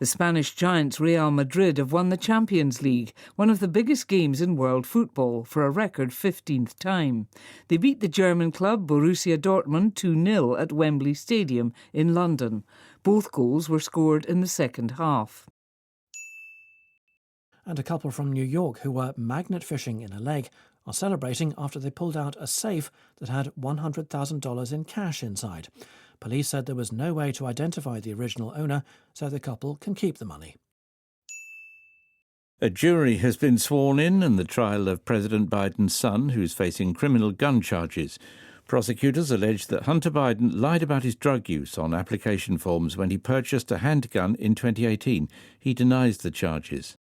The Spanish giants Real Madrid have won the Champions League, one of the biggest games in world football, for a record 15th time. They beat the German club Borussia Dortmund 2-0 at Wembley Stadium in London. Both goals were scored in the second half. And a couple from New York who were magnet fishing in a lake are celebrating after they pulled out a safe that had $100,000 in cash inside. Police said there was no way to identify the original owner, so the couple can keep the money. A jury has been sworn in the trial of President Biden's son, who's facing criminal gun charges. Prosecutors allege that Hunter Biden lied about his drug use on application forms when he purchased a handgun in 2018. He denies the charges.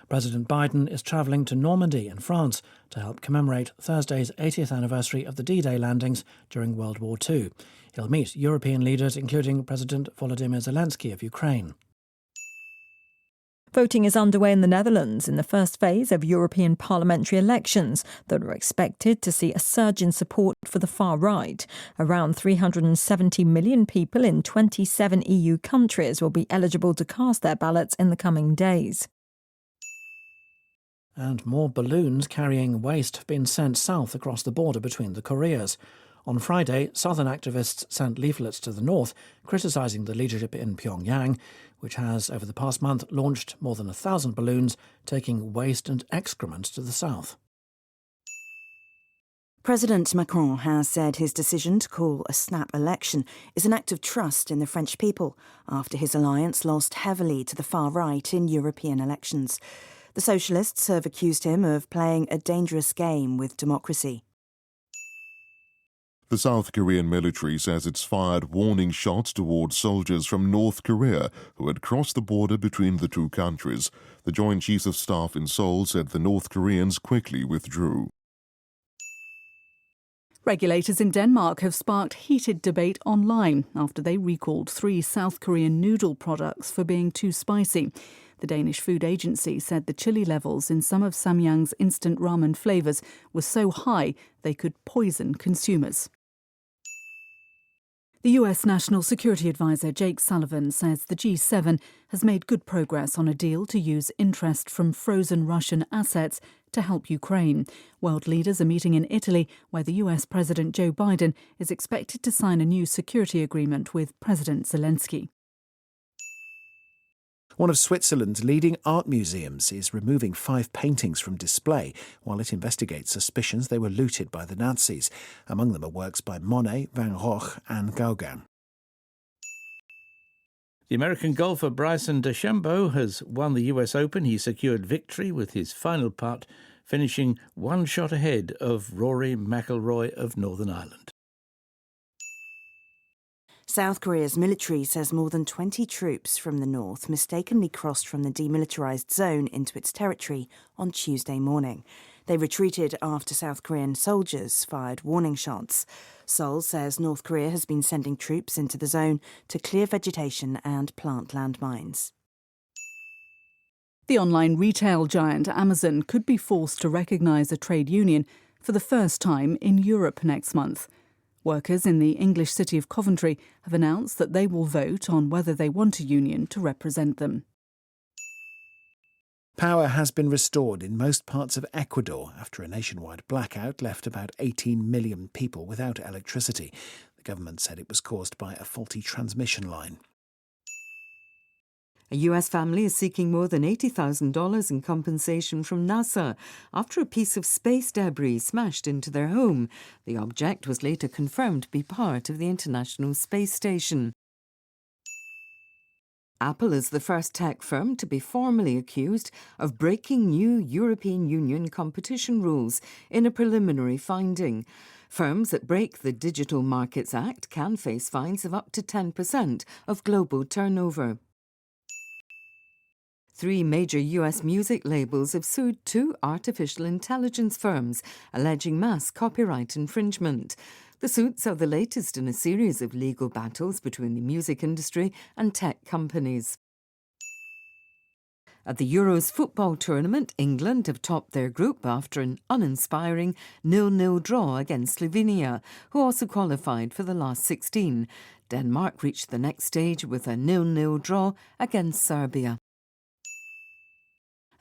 President Biden is travelling to Normandy in France to help commemorate Thursday's 80th anniversary of the D-Day landings during World War II. He'll meet European leaders, including President Volodymyr Zelensky of Ukraine. Voting is underway in the Netherlands in the first phase of European parliamentary elections that are expected to see a surge in support for the far right. Around 370 million people in 27 EU countries will be eligible to cast their ballots in the coming days. And more balloons carrying waste have been sent south across the border between the Koreas. On Friday, southern activists sent leaflets to the north criticising the leadership in Pyongyang, which has, over the past month, launched more than 1,000 balloons taking waste and excrement to the south. President Macron has said his decision to call a snap election is an act of trust in the French people after his alliance lost heavily to the far right in European elections. The socialists have accused him of playing a dangerous game with democracy. The South Korean military says it's fired warning shots towards soldiers from North Korea who had crossed the border between the two countries. The Joint Chiefs of Staff in Seoul said the North Koreans quickly withdrew. Regulators in Denmark have sparked heated debate online after they recalled 3 South Korean noodle products for being too spicy. The Danish Food Agency said the chili levels in some of Samyang's instant ramen flavours were so high they could poison consumers. The US National Security Advisor Jake Sullivan says the G7 has made good progress on a deal to use interest from frozen Russian assets to help Ukraine. World leaders are meeting in Italy, where the US President Joe Biden is expected to sign a new security agreement with President Zelensky. One of Switzerland's leading art museums is removing 5 paintings from display while it investigates suspicions they were looted by the Nazis. Among them are works by Monet, Van Gogh and Gauguin. The American golfer Bryson DeChambeau has won the US Open. He secured victory with his final putt, finishing 1 shot ahead of Rory McIlroy of Northern Ireland. South Korea's military says more than 20 troops from the north mistakenly crossed from the demilitarised zone into its territory on Tuesday morning. They retreated after South Korean soldiers fired warning shots. Seoul says North Korea has been sending troops into the zone to clear vegetation and plant landmines. The online retail giant Amazon could be forced to recognise a trade union for the first time in Europe next month. Workers in the English city of Coventry have announced that they will vote on whether they want a union to represent them. Power has been restored in most parts of Ecuador after a nationwide blackout left about 18 million people without electricity. The government said it was caused by a faulty transmission line. A US family is seeking more than $80,000 in compensation from NASA after a piece of space debris smashed into their home. The object was later confirmed to be part of the International Space Station. Apple is the first tech firm to be formally accused of breaking new European Union competition rules in a preliminary finding. Firms that break the Digital Markets Act can face fines of up to 10% of global turnover. 3 major US music labels have sued 2 artificial intelligence firms, alleging mass copyright infringement. The suits are the latest in a series of legal battles between the music industry and tech companies. At the Euros football tournament, England have topped their group after an uninspiring 0-0 draw against Slovenia, who also qualified for the last 16. Denmark reached the next stage with a 0-0 draw against Serbia.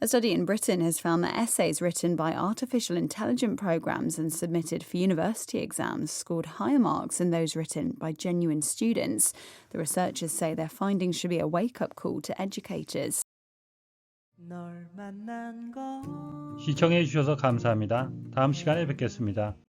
A study in Britain has found that essays written by artificial intelligence programs and submitted for university exams scored higher marks than those written by genuine students. The researchers say their findings should be a wake-up call to educators. 시청해 주셔서 감사합니다. 다음 시간에 뵙겠습니다.